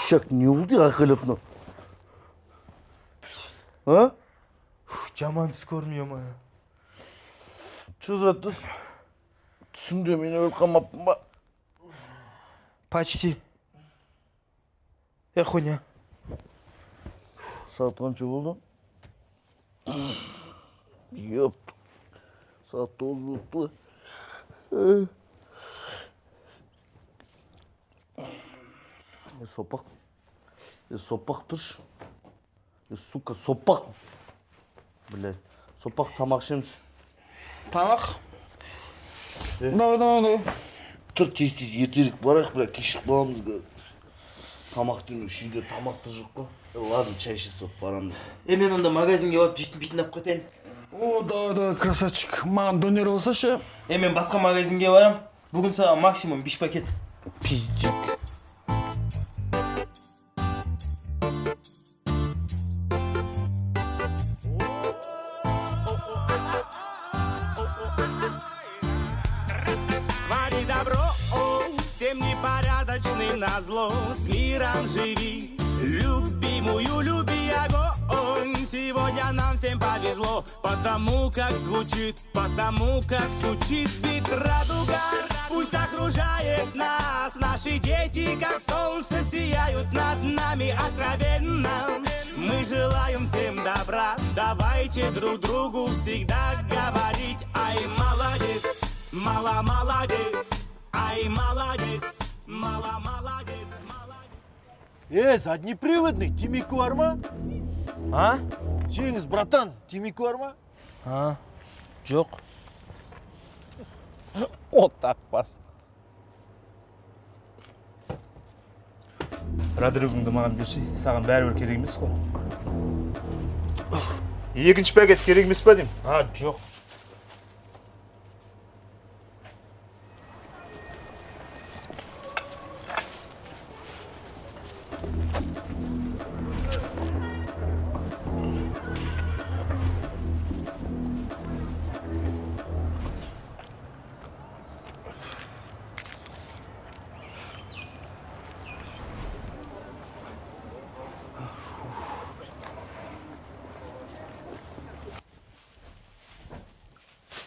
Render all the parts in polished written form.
Şak ne oldu ya kılıpna? Ha? Жаман түс көрінüyor ма? Çözatız. Түсімде мені өліп қалмаппын ба? Почти. Хуйня. Saat kaç oldu? Yok. Saat 9 oldu. Sopak. Sopak dur. Сука, sopak. Блядь. Sopak тамақ ішеміз. Тамақ? Давай. Тұр тез ертерек барайық, блядь, кешігіп қаламыз. Тамақтың үйде тамақты жоқ қой. Ладно, чай ішіп барамыз. Мен онда магазинге барып жейтін алып кетейін. О, да, красавчик. Маған донер болсашы. Мен басқа магазинге барам. Бүгін саған максимум 5 пакет. Пиздец. Твори добро, всем непорядочным назло. С миром живи, любимую люби огонь. Сегодня нам всем повезло, потому как звучит, потому как стучит бит радуга. Пусть окружает нас, наши дети, как солнце, сияют над нами откровенно. Мы желаем всем добра, давайте друг другу всегда говорить: ай, молодец, мало молодец, ай, молодец, мало молодец, молодец. Заднеприводный, темекі бар ма? А? Жеңіз, братан, темекі бар ма? А? Жоқ. Вот так бас. Радригіңді маған берші, саған бәрібір керек емес қой. Екінші пакет керек емес па деймін? А, жоқ.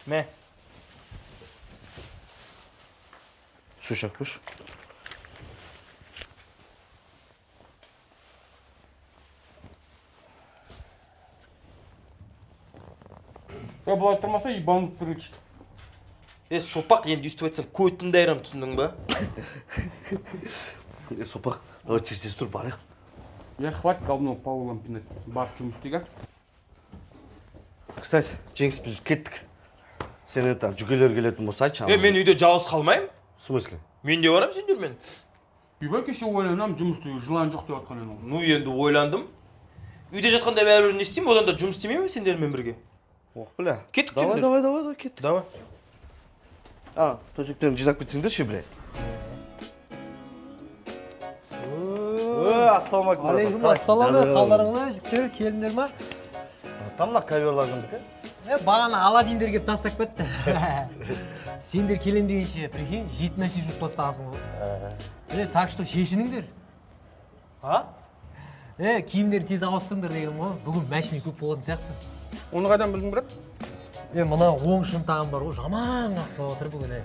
Ne? Su şakmış. Былай тұрмаса, ебанып тұр ечті. Сопақ енді үстіп айтсам көтінді айрам, түсіндің ба? Sopak. Давай тез тұр барайық. Хватит говно по углам пинать. Барып жұмыс істейік. Кстати, Жеңіс, біз кеттік. Сен это жүгелер келетін болса айтшы. Мен үйде жалғыз қалмаймын. В смысле? Мен де барам, сендермен. Бейбай кеше ойланам, жұмыс істеу жылан жоқ деп атқан едің. Ну, енді ойландым. Үйде жатқанда бәрібір не істеймін, одан да жұмыс істемеймін сендермен бірге. Ох, бля. Кеттік Давай, жүріңдер. давай, кеттік. Давай. Төсектерін жинап кетсеңдерші, бля. Ассалаумағалейкум. Алейкум ассалам, қалдарыңыз, жіктер, келіндер ма? Тамақ коверлардың бікі? Бағана Аладдиндер кеп тастап кетті. Сендер келем дегенше, прикинь, 7 нәрсе жуып тастағансың ғой. Так что шешініңдер. А? Киімдерді тез ауыстырыңдар деген ғой. Бүгін мәшіне көп болатын сияқты. Оны қайдан білдің, брат? Мына оң шынтағым бар ғой, жаман қақсап отыр бүгін.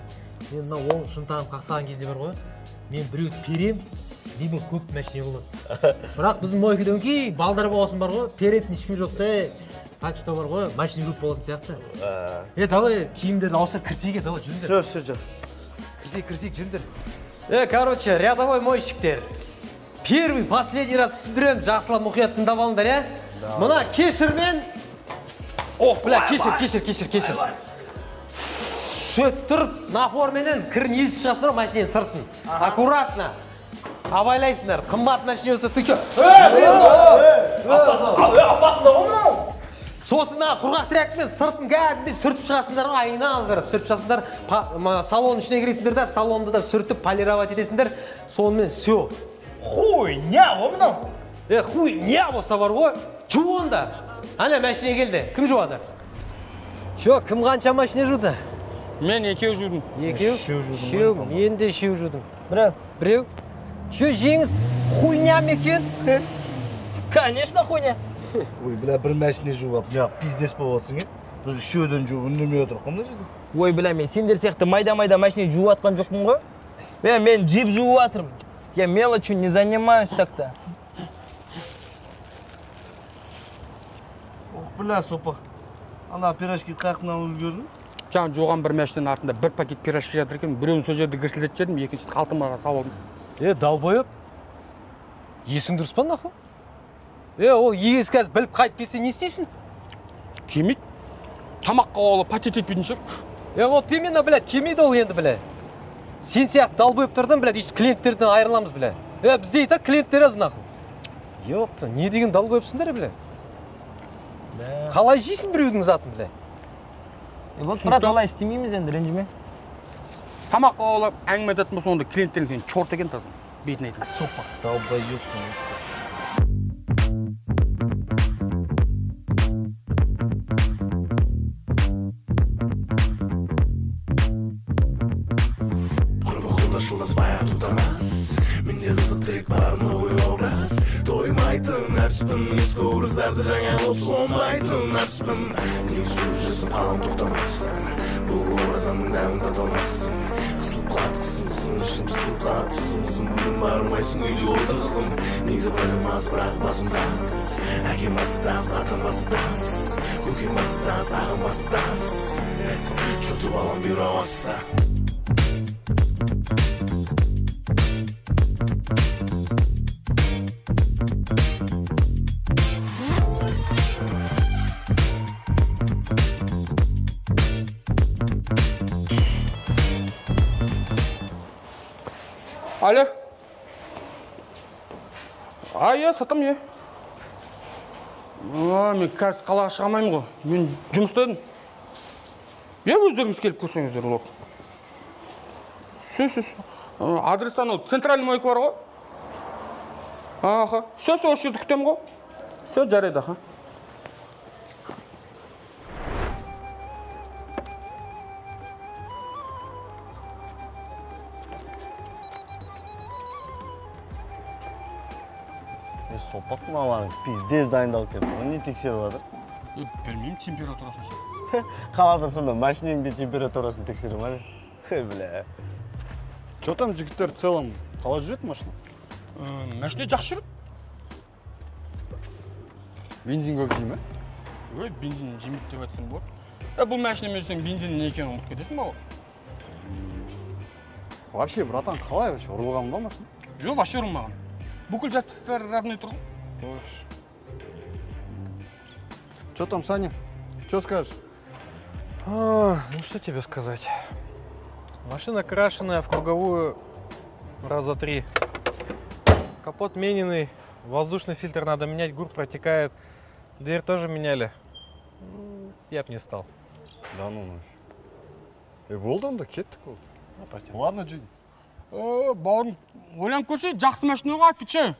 Мына оң шынтағым қақсаған кезде бар ғой, мен біреуді перем, демек көп мәшіне болады. Бірақ біздің мойкеден кейін балдар болсын бар ғой, перетін ешкім жоқ та. Так что бар ғой, машина көп болатын сияқты. Давай, киімдерді ауыстырып кірсейік, давай, жүріңдер. Все. Кірсейік, жүріңдер. Короче, рядовой мойщиктер. Первый, последний раз түсіндірем, жақсылап мұқият тыңдап алыңдар, Мына кешірмен... Ох, бля, кешір. Шөт тұрып, напорменен кірін есіп шығасындар машинен сыртын. Аккуратно. Абайлайсыңдар, қымбат машине болса, ты чё? Апасында ғой? Сосын құрғақ трякпен сыртын кәдімде сүртіп шығасыңдар ғой, айналып сүртіп шығасыңдар. Салонның ішіне кіресіңдер да, салонды да сүртіп полировать етесіңдер. Сонымен все. Хуйня ғой мынау. Хуй, не болса бар ғой, жу онда. Ана машина келді, кім жуады? Шо, кім қанша машина жуды? Мен екеу жүрдім. Екеу? Үшеу, мен де үшеу жудым. Біреу? Шо, жеңіз хуйня ма екен? Конечно, хуйня. Ой, бля, бір машина жуып, не пиздес болып отырсың, Біз үшеуден жуып үндемей отырық, қандай жерде? Ой, бля, мен сендер сияқты майда-майда машина жуып атқан жоқпын ғой. Мен джип жуып атырмын. Я мелочью не занимаюсь так-то. Ох, бля, сопақ. Ана пирожки қақынан үлгердің? Жаңа жоған бір мәштің артында бір пакет пирожки жатыр екен, біреуін сол жерде гірсілдетіп жедім, екінші қалтыма салып алдым. Далбойып. Есің дұрыс па нахуй? Ол егіз қазір біліп қайтып келсе не істейсің? Келмейді. Тамаққа олы патет етпейтін шығар. Вот именно, блядь, келмейді ол енді, блядь. Сен сияқты далбойып тұрдың, блядь, еще клиенттерден айырыламыз, блядь. Бізде и так клиенттер аз нахуй. Ёпты, не деген далбойыпсыңдар, блядь? Қалай жейсің біреудің затын, блядь? Вот, брат, олай істемейміз енді, ренжіме. Тамаққа олы әңгіме айтатын болса, онда клиенттерің сен чорт екен тазын. Бетін айтын. Сопақ. Далбойыпсың. Шылдаспай тұтамас Менде қызық трек бар новый образ Тоймайтын әртіспін Ескі образдарды жаңа қылып соңбайтын әртіспін Негіз сөз жасым қалам тоқтамас Бұл образанның дәмін таталмассың Қысылып қалады қысың ішін пысылып қалады түсің Бүгін бармайсың үйде отыр қызым Негізі проблемасы бірақ басым таз Әкем басы таз, атам басы таз Көкем басы таз, ағам басы таз Чөкті балам бюро басыста Алло. Сатам, мен қазір қалаға шығамаймын ғой. Мен жұмыстадым. Өздеріңіз келіп көрсеңіздер олар. Сөз. Адрес анау центральный мойка бар ғой. Сөз осы жерді күтем ғой. Сөз жарайды, Сопақ маманың пиздес дайындалып келді. Оны не тексеріп жатыр? Білмеймін, температурасын ше. Қалада сонда машинеңде температурасын тексеріп ма? Бля. Чё там, жігіттер, целом, қалай жүреді машина? Машина жақсы жүріп. Бензин көп жей ме? Бензин жемейді деп айтсам болады. Бұл машинамен жүрсең бензин не екенін ұмытып кетесің ба? Вообще, братан, қалай вообще? Ұрылған ба машина? Жоқ, вообще ұрылмаған. Бүкіл запчастьтары родной тұр. Хош. Чё там, Саня? Чё скажешь? Ну, что тебе сказать? Машина крашеная в круговую раза 3. Капот мененный, воздушный фильтр надо менять, ГУР протекает. Дверь тоже меняли. Я б не стал. Да ну нафиг. Болды онда, кеттік ол. Ладно, Джин. Бауырым, ойланып көрсе, жақсы машина ғой, отвечаю.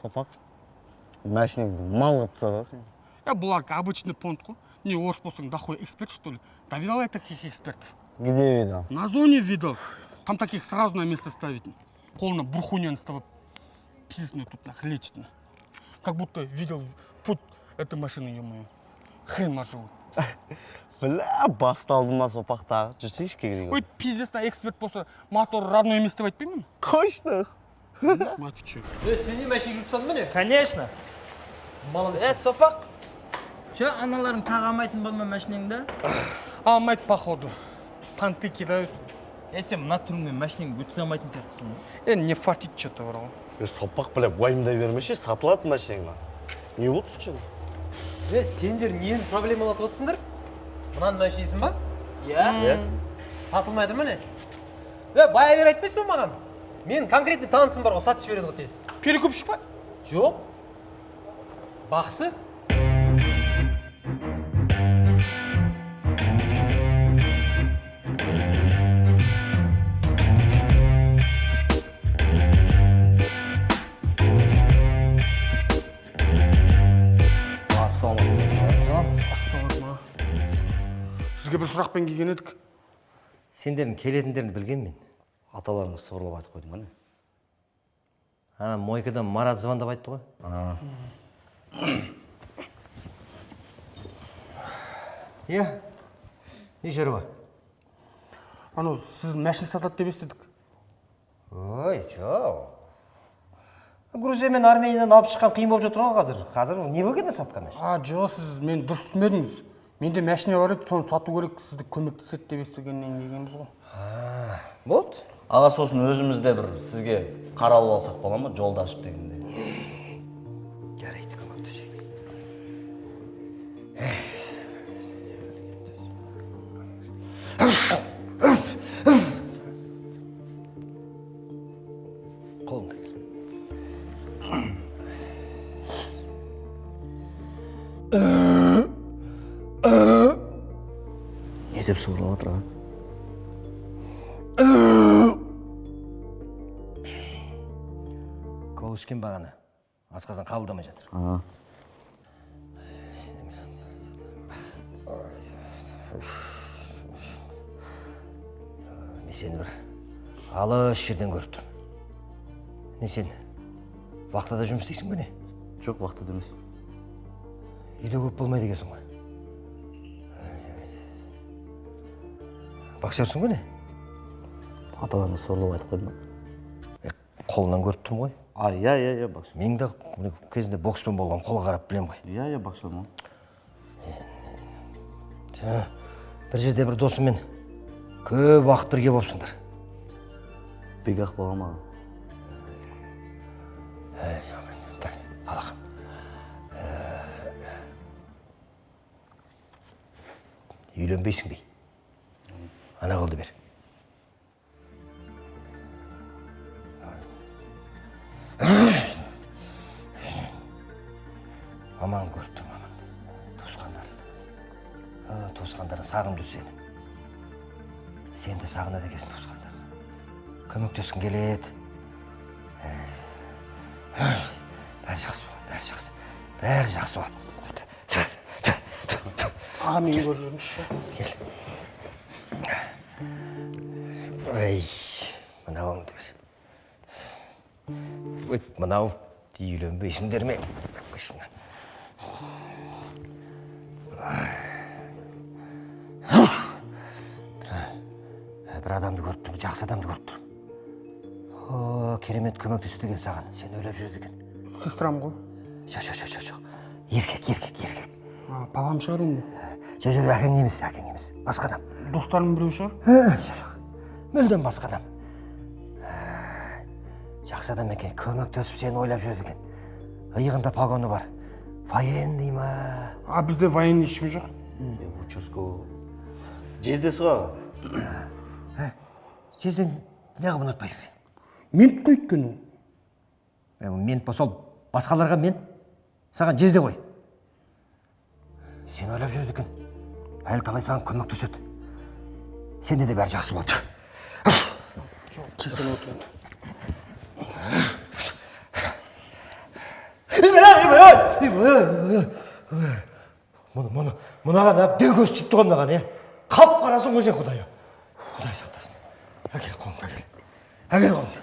Сопақ, машинеңді мал қып тастады сен. Бұлар обычный понт қой. Не, орыс болсаң, дохуй эксперт, что ли? Да видал я таких экспертов? Где видал? На зоне видал. Там таких сразу на место ставить. Қолына бурхунян ставып, пиздец мне тут нах лечит. Как будто видел путь этой машины, ё-моё. Хрен мажу. Бля, басталды ма сопақтағы, жүрсейші керек. Ой, пиздец на эксперт болса, мотор родной емес деп айтпаймын. Қойшты. Мачу. Сен не машина жуыпсың міне? Конечно. Молодец. Сопақ. Че, аналарың тағамайтын болма машинеңді? Алмайды, походу. Понты кидают. Сен мына түріңмен машинеңді өтісе алмайтын сияқтысың. Не фартит что-то бар ғой. Сопақ, бля, уайымдай бермеші, сатылады машинеңа. Не болды үшін? Сендер нені проблемалатып отырсыңдар? Мынаны машинесің ба? Иә. Сатылмайды міне? Бая бер айтпайсың ба маған? Мен конкретный танысым бар ғой, сатып жібереді ғой тез. Перекупщик па? Жоқ. Бақсы? Сізге бір сұрақпен келген едік. Сендердің келетіндеріңді білген мен. Аталарыңыз сыбырлап айтып қойдың ба не? Ана мойкадан Марат звондап айтты ғой. Иә, не жері бар? Анау сіз машина сатады деп естідік. Ой, жоқ. Грузия мен Армениядан алып шыққан қиын болып жатыр ғой қазір. Қазір не выгодно сатқан машина? Жоқ, сіз мен дұрыс түсінбедіңіз. Менде машина бар еді, соны сату керек, сізді көмектеседі деп естігеннен келгенбіз ғой. Болды. Аға сосын өзімізде бір сізге қаралып алсақ бола ма? Жолда ашып дегенде. Жарайды, көмектесейік. Қолыңды. Не деп сыбырлап жатыр, Кол ішкен бағана. Асқазан қабылдамай жатыр. Мен сені бір алыс жерден көріп тұрмын. Не сен вахтада жұмыс істейсің бе не? Жоқ, вахтада емес. Үйде көп болмайды екенсің ғой. Боксерсің бе не? Аталарыңыз сыбырлап айтып қойдың ба? Қолынан көріп тұрмын ғой. Иә, боксер. Мен де кезінде бокспен болған, қолға қарап білем ғой. Иә, боксер ма? Бір жерде бір досыммен көп уақыт бірге болыпсыңдар. Бек ақ болған ма? Алақын. Үйленбейсің бей. Ана қолды бер. Мамаң көріп тұр, мамаң. Туысқандар. Туысқандарын сағынды сені. Сен де сағынады екенсің туысқандар. Көмектескің келеді. Бәрі жақсы болады, бәрі жақсы. Бәрі жақсы болады. Аға, мен көрсеңізші. Кел. Ой, мынауыңды бер. Ой, мынау үйленбейсіңдер ме? Бір адамды көріп тұрмын, жақсы адамды көріп тұрмын. О, керемет көмектесу деген саған. Сен ойлап жүреді екен. Сестрам ғой. Жоқ. Еркек. Папам шығар онда. Жоқ, әкең емес. Басқа адам. Достарым біреу шығар. Мүлдем басқа адам. Жақсы адам екен, көмектесіп сені ойлап жүреді екен. Иығында погоны бар. Военный ма? Бізде военный ешкім жоқ. Участковый. Жездесі ғой. Сен неғып ұнатпайсың сен? Мент қой өйткені. Мент болса ол басқаларға мент, саған жезде ғой. Сен ойлап жүреді екен. Әлі талай саған көмектеседі. Сенде де бәрі жақсы болды. Кесіліп отырады. Мұнаған әбден көз тиіп тұған маған, қап қарасын ғой сен, Құдай. Құдай сақтасын. Әкел қолыңды, әкел қолыңды.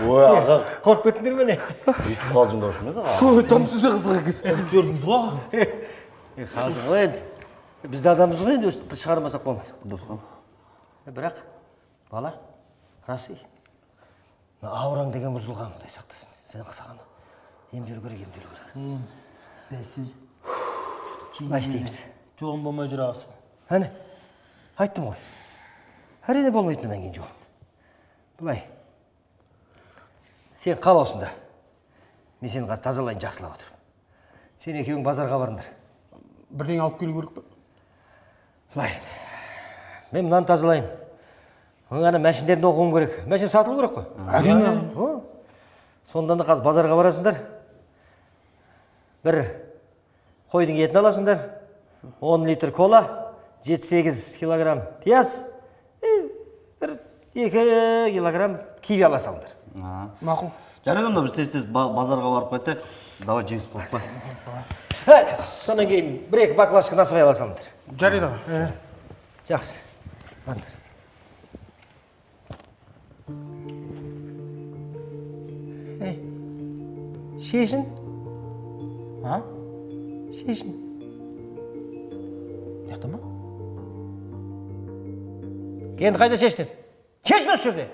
Ой, аға. Қорып кеттіңдер ме не? Үйтіп қалжыңдап жүрмеді аға. Там сізде қызық екенсіз. Көрдіңіз ғой? Қазір ғой енді. Бізді адамымыз ғой енді өстіп шығармасақ болмайды. Дұрыс па? Бірақ, бала, расы. Аураң деген бұзылған, Құдай сақтасын. Сен қысаған. Емделу керек. Бәсіл. Былай істейміз. Жоғын болмай жүр ағасы. Әне, айттым ғой. Әрине болмайды мұнан кейін жоғын. Былай. Сен қал осында. Мен сені қазір тазалайын, жақсылап отыр. Сен екеуің базарға барыңдар. Бірден алып келу керек пе? Былай. Мен мынаны тазалайын. Ана мәшіндерді оқуым керек. Мәшін сатылу керек қой. Әрине. Сондан да қазір базарға барасыңдар. Бір қойдың етін аласыңдар. 10 литр кола, 7-8 килограмм пияз, бір 2 килограмм киви ала салыңдар. Мақұл. Жарайды онда біз тез-тез базарға барып қайтайық. Давай жеңіс қорықпа. Содан кейін бір-екі баклажка насыбай ала салыңдар. Жарайды аға. Жақсы. Аңдар. Шешін. А? Шешін. Яқта ма? Енді қайда шештіңіз? Шешін осы жерде.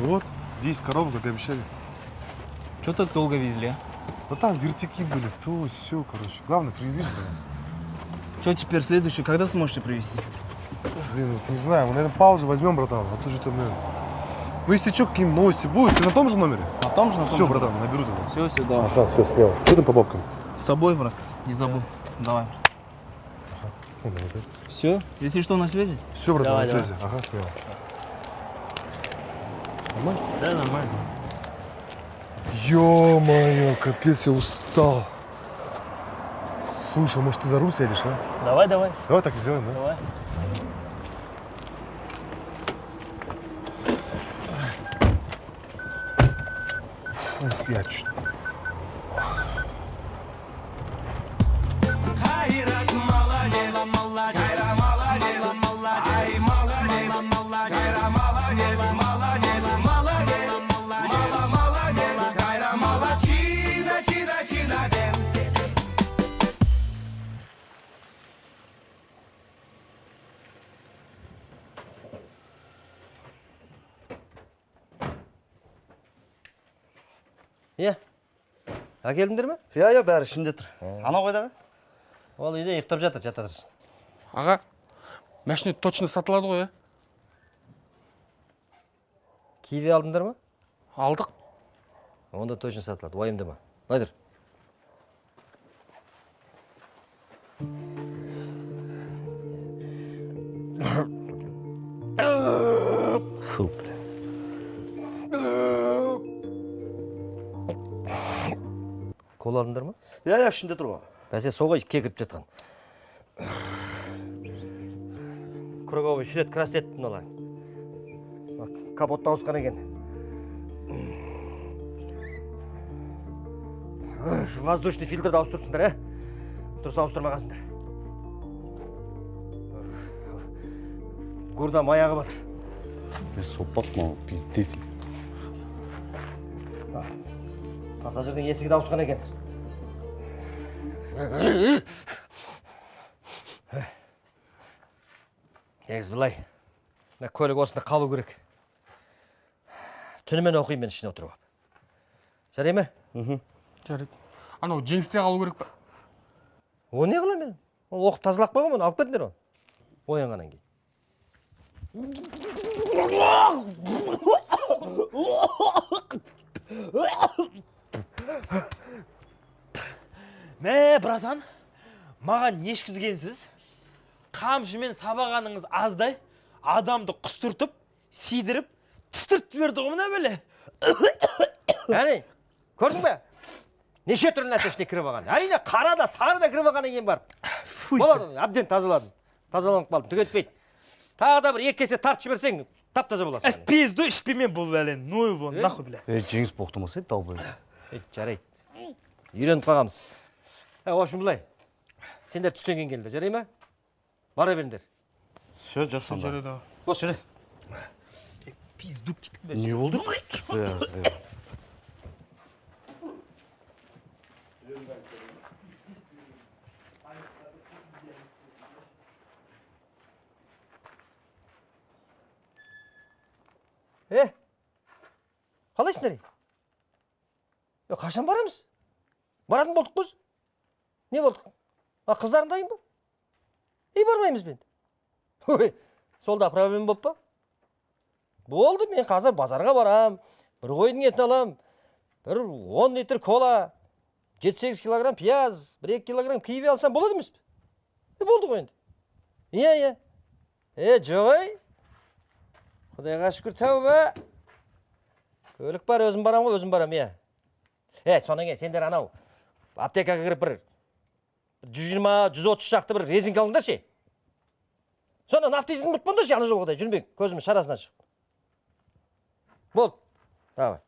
Вот, 10 коробок, как обещали. Что так долго везли? Да там вертики были, то, все, короче. Главное, привези же, блин. Что теперь следующий? Когда сможете привезти? Блин, вот не знаю, мы, наверное, паузу возьмем, братан, а то что-то, блин. Ну, если что, какие новости будут, ты на том же номере? На том же, Все, братан, наберу тогда. Все, давай. Ага, все, смело. Что там по бабкам? С собой, брат, не забыл. Давай. Все, если что, на связи? Все, братан, Давай, на давай. связи. Ага, смело. Нормально? Да, нормально. Ё-моё, капец, я устал. Слушай, может, ты за руль сядешь, а? Давай. Давай так и сделаем, да? Давай. Я чуть. Хайрат молодец, Кайра молодец, ай молодец, Кайра молодец, молодец, молодец, Кайра молодчина, чина, дэнс. Әкелдіңдер ме? Я, бәрі ішінде тұр. Ана қойдағы? Ол үйде ұйықтап жатыр, жата тұрсын. Аға, машина точно сатылады ғой, Киви алдыңдар ма? Алдық. Онда точно сатылады, уайымдама. Былай тұр. Фу, бля. Кол алдыңдар ма? Я, ішінде тұр ғой. Бәсе соға кекіріп жатқан. Круговый шрет красет мыналар. Капотта ауысқан екен. Воздушный фильтрді ауыстырыпсыңдар, Дұрыс ауыстырмағасыңдар. Гурдам аяғы батыр. Мен сопақ ма, пиздец. Пассажирдің есігі де ауысқан екен. Негізі былай, көлік осында қалу керек. Түнімен оқимын мен ішіне отырып. Жарай ма? Жарайды. Анау жеңісте қалу керек па? О не қылам мен? Оқып тазалап қойғанмын, алып кетіңдер оны. Оянғаннан кейін. Мә, братан, маған ешкізгенсіз, қамшымен сабағаныңыз аздай, адамды құстыртып, сидіріп, түстіртіп берді ғой мына бөле. Әне, көрдің бе? Неше түрлі нәрсе ішіне кіріп алған. Әрине, қара да, сары да кіріп алғаннан кейін бар. Болады, әбден тазаладым. Тазаланып қалдым, түк етпейді. Тағы да бір екі кесе тартып жіберсең, тап-таза боласың. Пизду ішпемен бұл бәлен, ну его, нахуй, бля. Жеңіс боқтымасы еді, далбай. Жарайды. Үйреніп қалғамыз. В общем, былай. Сендер түстен кейін келді, жарай ма? Бара беріңдер. Все, жақсы. Жарайды аға. Бос жүре. Пизду кеттік бәлен. Не болды? Қалайсыңдар? Қашан барамыз? Баратын болдық қыз. Не болдық? Қыздарың дайын ба? Бармаймыз мен. Солда проблема болып па? Болды, мен қазір базарға барам. Бір қойдың етін алам. Бір 10 литр кола, 7-8 килограмм пияз, 1-2 килограмм киви алсам болады емес пе? Болды ғой енді. Иә. Жоғай. Құдайға шүкір, тәуба. Көлік бар, өзім барам ғой, өзім барам, иә. Сонан кейін сендер анау аптекаға кіріп бір 120-130 шақты бір резинка алыңдар ше. Sonra нафтизмді ұмытпаңдаршы, ана жолғыдай жүрмең, көзімнің шарасынан шығып. Болды. Давай.